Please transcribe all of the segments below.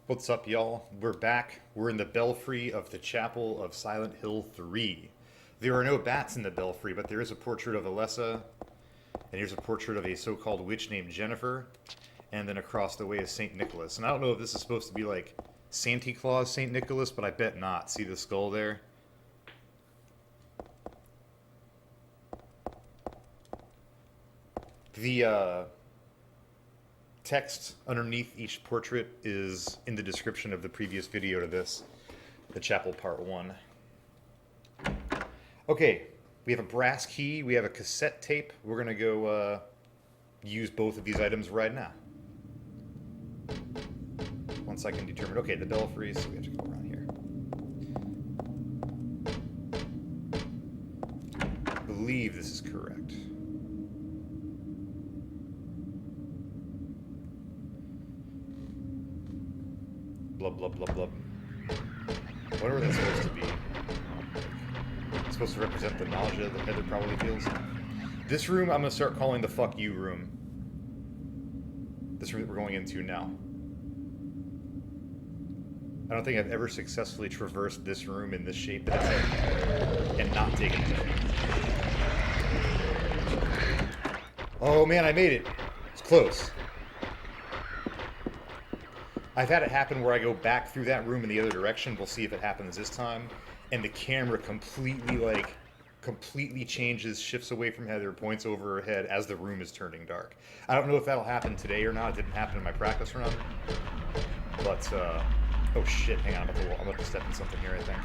What's up, y'all? We're back. We're in the belfry of the Chapel of Silent Hill 3. There are no bats in the belfry, but there is a portrait of Alessa, and here's a portrait of a so-called witch named Jennifer, and then across the way is St. Nicholas. And I don't know if this is supposed to be like Santa Claus St. Nicholas, but I bet not. See the skull there? The text underneath each portrait is in the description of the previous video to this, the Chapel Part 1. Okay, we have a brass key, we have a cassette tape. We're gonna go use both of these items right now. Once I can determine, okay, the belfry, so we have to go around here. I believe this is correct. Blub, blub, blub, blub. Whatever that's supposed to be. It's supposed to represent the nausea that Heather probably feels. This room I'm going to start calling the fuck you room. This room that we're going into now. I don't think I've ever successfully traversed this room in this shape that it's in and not taken it. Oh man, I made it. It's close. I've had it happen where I go back through that room in the other direction. We'll see if it happens this time. And the camera completely changes, shifts away from Heather, points over her head as the room is turning dark. I don't know if that'll happen today or not. It didn't happen in my practice run. But, oh shit, hang on, I'm about to step in something here, I think.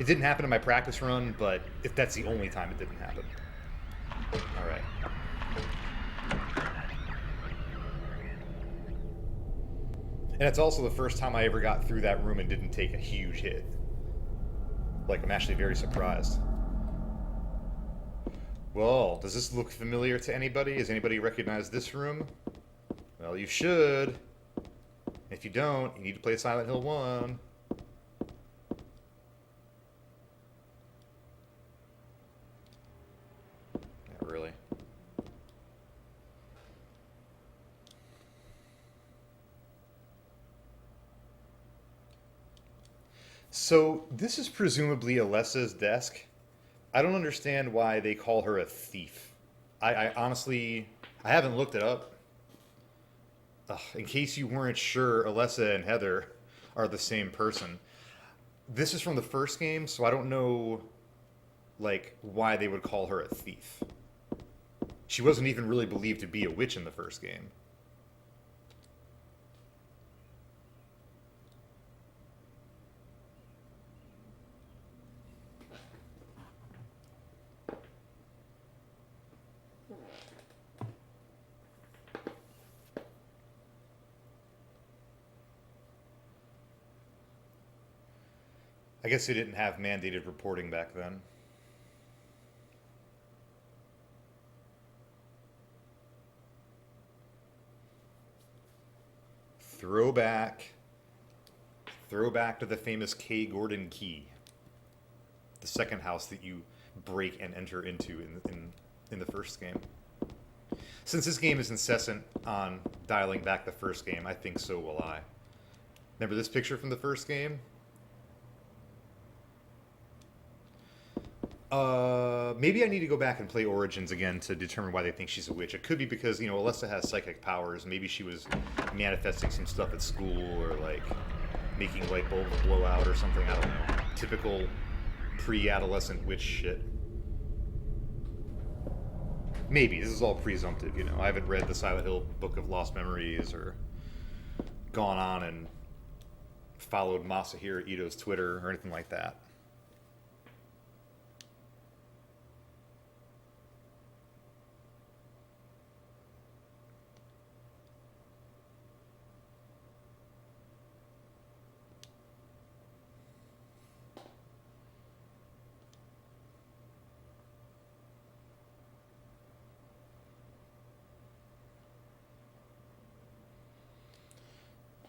It didn't happen in my practice run, but if that's the only time it didn't happen. Alright. And it's also the first time I ever got through that room and didn't take a huge hit. Like, I'm actually very surprised. Well, does this look familiar to anybody? Does anybody recognize this room? Well, you should. If you don't, you need to play Silent Hill 1. Yeah, really. So, this is presumably Alessa's desk. I don't understand why they call her a thief. I honestly, I haven't looked it up. Ugh, in case you weren't sure, Alessa and Heather are the same person. This is from the first game, so I don't know, like, why they would call her a thief. She wasn't even really believed to be a witch in the first game. I guess they didn't have mandated reporting back then. Throwback. Throwback to the famous K. Gordon key. The second house that you break and enter into in the first game. Since this game is incessant on dialing back the first game, I think so will I. Remember this picture from the first game? Maybe I need to go back and play Origins again to determine why they think she's a witch. It could be because, you know, Alessa has psychic powers. Maybe she was manifesting some stuff at school or, like, making light bulbs blow out or something. I don't know. Typical pre-adolescent witch shit. Maybe. This is all presumptive, you know. I haven't read the Silent Hill Book of Lost Memories or gone on and followed Masahiro Ito's Twitter or anything like that.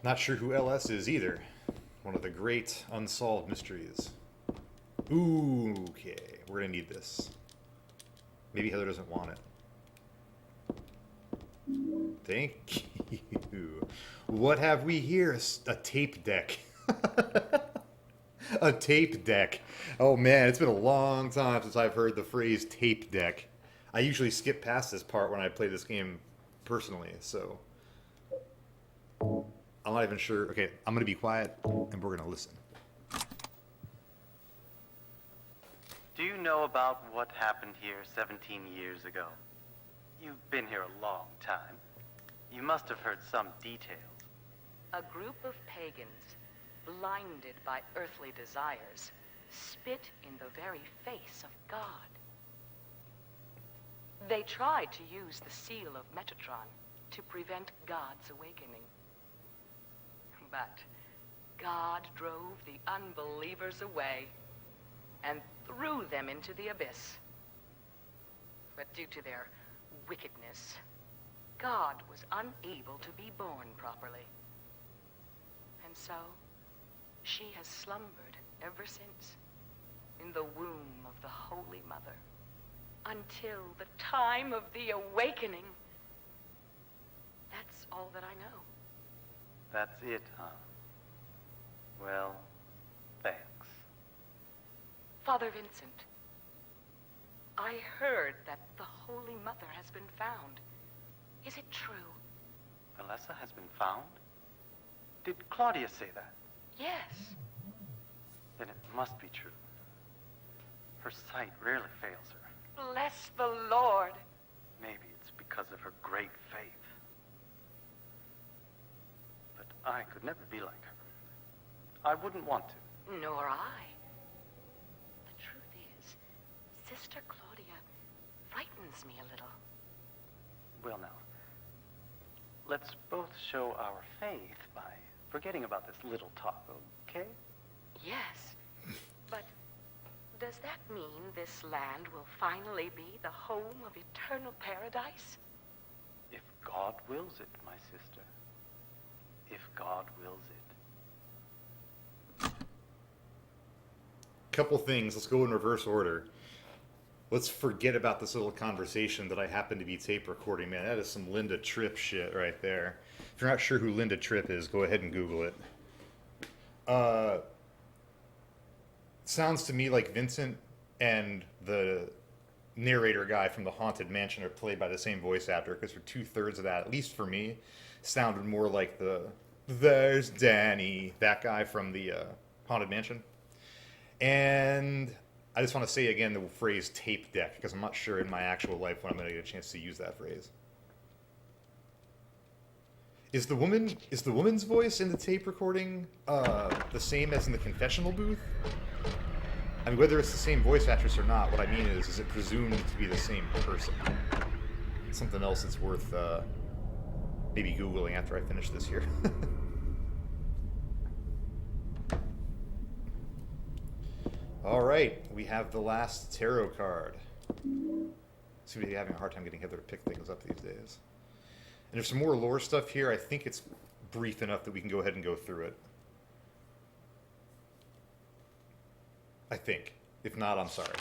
Not sure who LS is either. One of the great unsolved mysteries. Ooh, okay. We're gonna need this. Maybe Heather doesn't want it. Thank you. What have we here? A tape deck. A tape deck. Oh man, it's been a long time since I've heard the phrase tape deck. I usually skip past this part when I play this game personally, so I'm not even sure. Okay, I'm gonna be quiet and we're gonna listen. Do you know about what happened here 17 years ago? You've been here a long time. You must have heard some details. A group of pagans, blinded by earthly desires, spit in the very face of God. They tried to use the seal of Metatron to prevent God's awakening. But God drove the unbelievers away and threw them into the abyss. But due to their wickedness, God was unable to be born properly. And so, she has slumbered ever since in the womb of the Holy Mother until the time of the awakening. That's all that I know. That's it, huh? Well, thanks. Father Vincent, I heard that the Holy Mother has been found. Is it true? Alessa has been found? Did Claudia say that? Yes. Then it must be true. Her sight rarely fails her. Bless the Lord. Maybe it's because of her great faith. But I could never be like her. I wouldn't want to. Nor I. The truth is, Sister Claudia frightens me a little. Well now, let's both show our faith by forgetting about this little talk, okay? Yes, but does that mean this land will finally be the home of eternal paradise? If God wills it, my sister. If God wills it. Couple things. Let's go in reverse order. Let's forget about this little conversation that I happen to be tape recording. Man, that is some Linda Tripp shit right there. If you're not sure who Linda Tripp is, go ahead and Google it. Sounds to me like Vincent and the narrator guy from the Haunted Mansion are played by the same voice actor, because for 2/3 of that, at least for me, sounded more like there's Danny, that guy from the Haunted Mansion. And I just want to say again the phrase tape deck, because I'm not sure in my actual life when I'm going to get a chance to use that phrase. Is the woman's voice in the tape recording the same as in the confessional booth? I mean, whether it's the same voice actress or not, what I mean is it presumed to be the same person? Something else that's worth maybe Googling after I finish this here. All right, we have the last tarot card. Seem to be having a hard time getting Heather to pick things up these days. And there's some more lore stuff here. I think it's brief enough that we can go ahead and go through it. I think. If not, I'm sorry.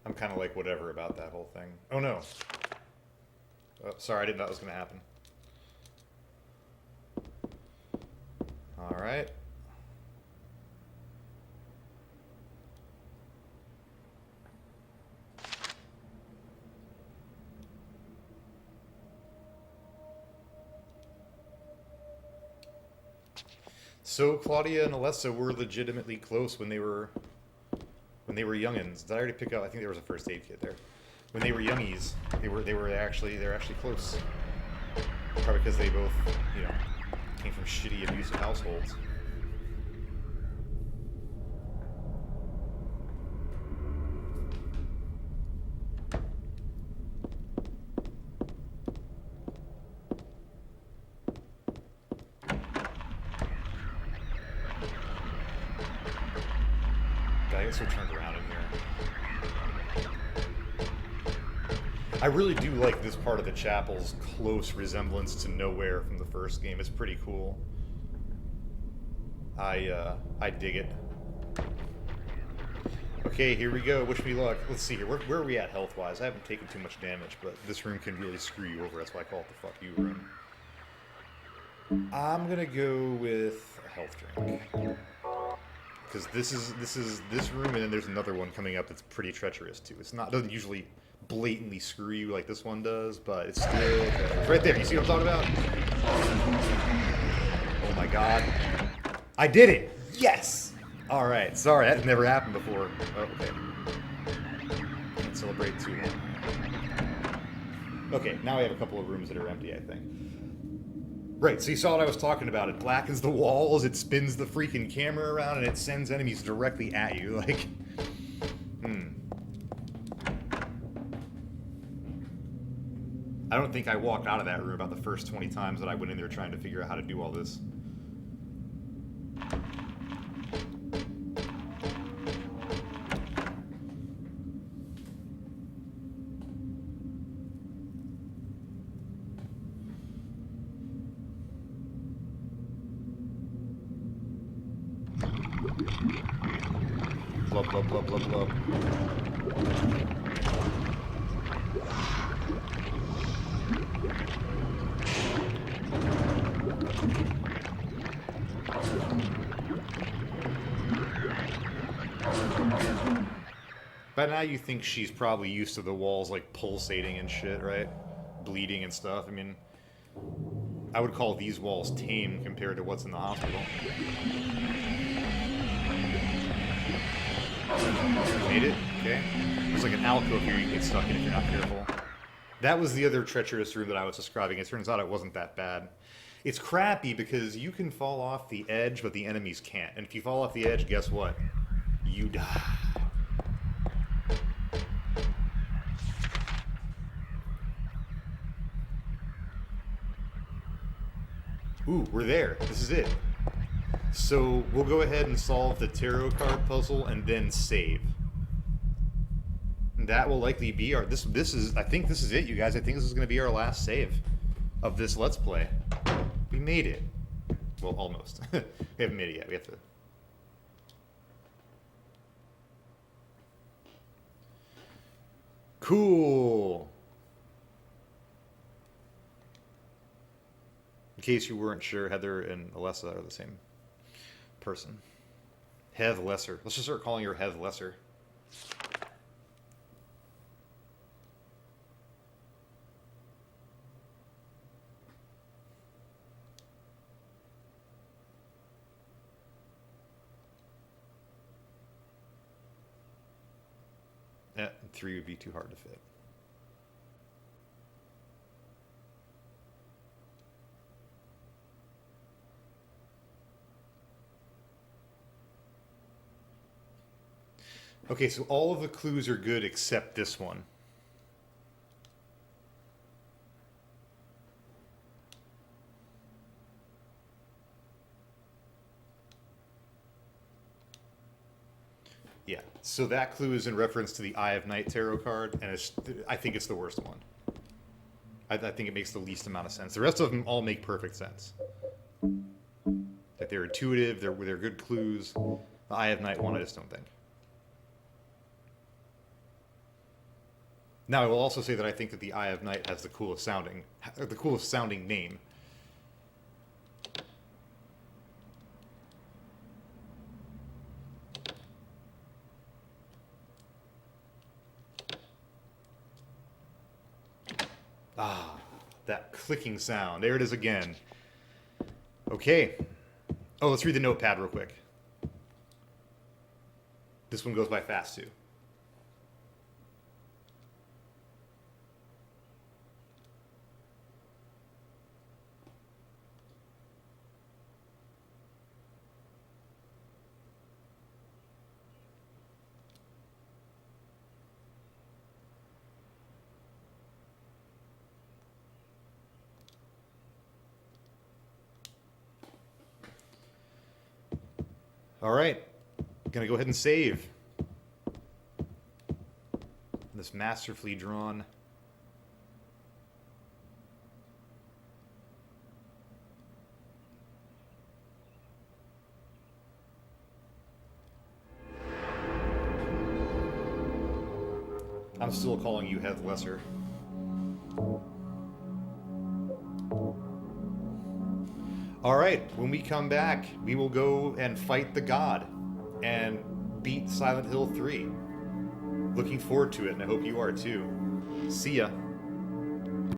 I'm kind of like whatever about that whole thing. Oh no. Oh, sorry, I didn't know that was going to happen. All right. So Claudia and Alessa were legitimately close when they were youngins. Did I already pick up? I think there was a first aid kit there. When they were youngies, they're actually close. Probably because they both, you know, came from shitty, abusive households. I guess we're turned around in here. I really do like this part of the chapel's close resemblance to Nowhere from the first game. It's pretty cool. I dig it. Okay, here we go. Wish me luck. Let's see here. Where are we at health-wise? I haven't taken too much damage, but this room can really screw you over. That's why I call it the fuck you room. I'm gonna go with a health drink. Because this is this room, and then there's another one coming up that's pretty treacherous too. Doesn't usually blatantly screw you like this one does, but it's still it's right there. You see what I'm talking about? Oh my god. I did it! Yes! Alright, sorry, that never happened before. Oh, okay. Can't celebrate too long. Okay, now we have a couple of rooms that are empty, I think. Right, so you saw what I was talking about. It blackens the walls, it spins the freaking camera around, and it sends enemies directly at you. Like, I don't think I walked out of that room about the first 20 times that I went in there trying to figure out how to do all this. Blub, blub, blub, blub, blub. By now you think she's probably used to the walls like pulsating and shit, right? Bleeding and stuff. I mean, I would call these walls tame compared to what's in the hospital. Made it? Okay. There's like an alcove here you can get stuck in if you're not careful. That was the other treacherous room that I was describing. It turns out it wasn't that bad. It's crappy because you can fall off the edge, but the enemies can't. And if you fall off the edge, guess what? You die. Ooh, we're there. This is it. So we'll go ahead and solve the tarot card puzzle and then save. And that will likely be our this is I think this is it, you guys. I think this is going to be our last save of this Let's Play. We made it. Well, almost. We haven't made it yet. We have to. Cool. In case you weren't sure, Heather and Alessa are the same person. Heath Lesser. Let's just start calling her Heath Lesser. Yeah, 3 would be too hard to fit. Okay, so all of the clues are good except this one. Yeah, so that clue is in reference to the Eye of Night tarot card, and I think it's the worst one. I think it makes the least amount of sense. The rest of them all make perfect sense. Like they're intuitive, they're good clues. The Eye of Night one, I just don't think. Now, I will also say that I think that the Eye of Night has the coolest sounding name. Ah, that clicking sound. There it is again. Okay. Oh, let's read the notepad real quick. This one goes by fast, too. All right. Gonna go ahead and save. This masterfully drawn. I'm still calling you Heath Lesser. Alright, when we come back, we will go and fight the god and beat Silent Hill 3. Looking forward to it, and I hope you are too. See ya.